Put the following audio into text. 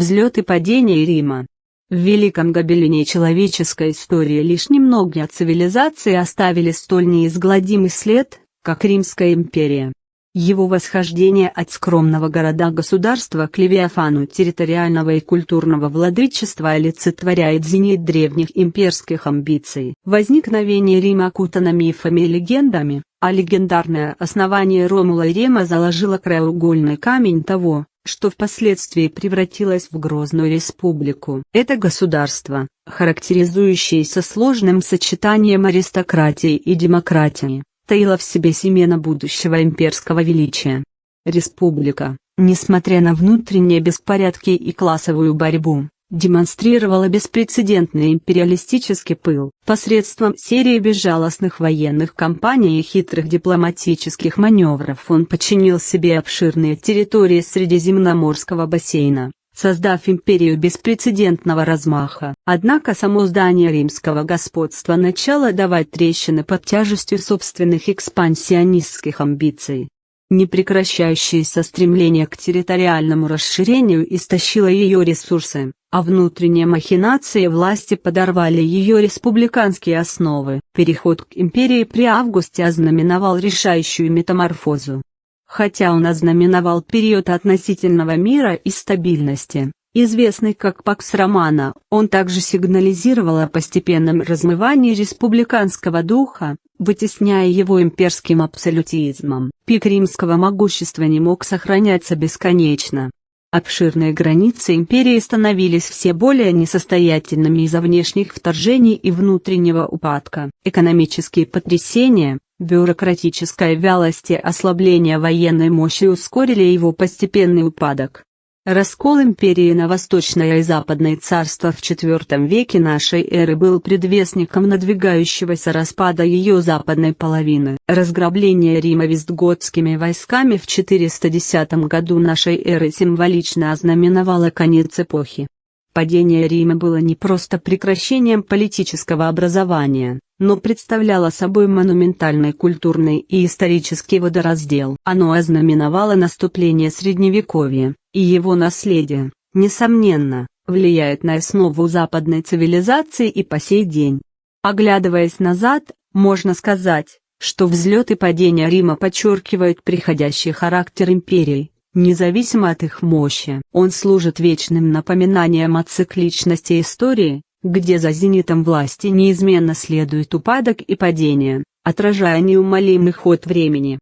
Взлет и падение Рима. В великом гобелене человеческой истории лишь немногие цивилизации оставили столь неизгладимый след, как Римская империя. Его восхождение от скромного города-государства к левиафану территориального и культурного владычества олицетворяет зенит древних имперских амбиций. Возникновение Рима окутано мифами и легендами, а легендарное основание Ромула и Рема заложило краеугольный камень того, что впоследствии превратилось в грозную республику. Это государство, характеризующееся сложным сочетанием аристократии и демократии, таила в себе семена будущего имперского величия. Республика, несмотря на внутренние беспорядки и классовую борьбу, демонстрировала беспрецедентный империалистический пыл. Посредством серии безжалостных военных кампаний и хитрых дипломатических маневров он подчинил себе обширные территории Средиземноморского бассейна, создав империю беспрецедентного размаха. Однако само здание римского господства начало давать трещины под тяжестью собственных экспансионистских амбиций. Непрекращающееся стремление к территориальному расширению истощило ее ресурсы, а внутренние махинации власти подорвали ее республиканские основы. Переход к империи при Августе ознаменовал решающую метаморфозу. Хотя он ознаменовал период относительного мира и стабильности, известный как Пакс Романа, он также сигнализировал о постепенном размывании республиканского духа, вытесняя его имперским абсолютизмом. Пик римского могущества не мог сохраняться бесконечно. Обширные границы империи становились все более несостоятельными из-за внешних вторжений и внутреннего упадка. Экономические потрясения, бюрократическая вялость и ослабление военной мощи ускорили его постепенный упадок. Раскол империи на Восточное и Западное царства в IV веке нашей эры был предвестником надвигающегося распада ее западной половины. Разграбление Рима вестготскими войсками в 410 году нашей эры символично ознаменовало конец эпохи. Падение Рима было не просто прекращением политического образования, но представляло собой монументальный культурный и исторический водораздел. Оно ознаменовало наступление Средневековья, и его наследие, несомненно, влияет на основу западной цивилизации и по сей день. Оглядываясь назад, можно сказать, что взлет и падение Рима подчеркивают приходящий характер империи, независимо от их мощи. Он служит вечным напоминанием о цикличности истории, где за зенитом власти неизменно следует упадок и падение, отражая неумолимый ход времени.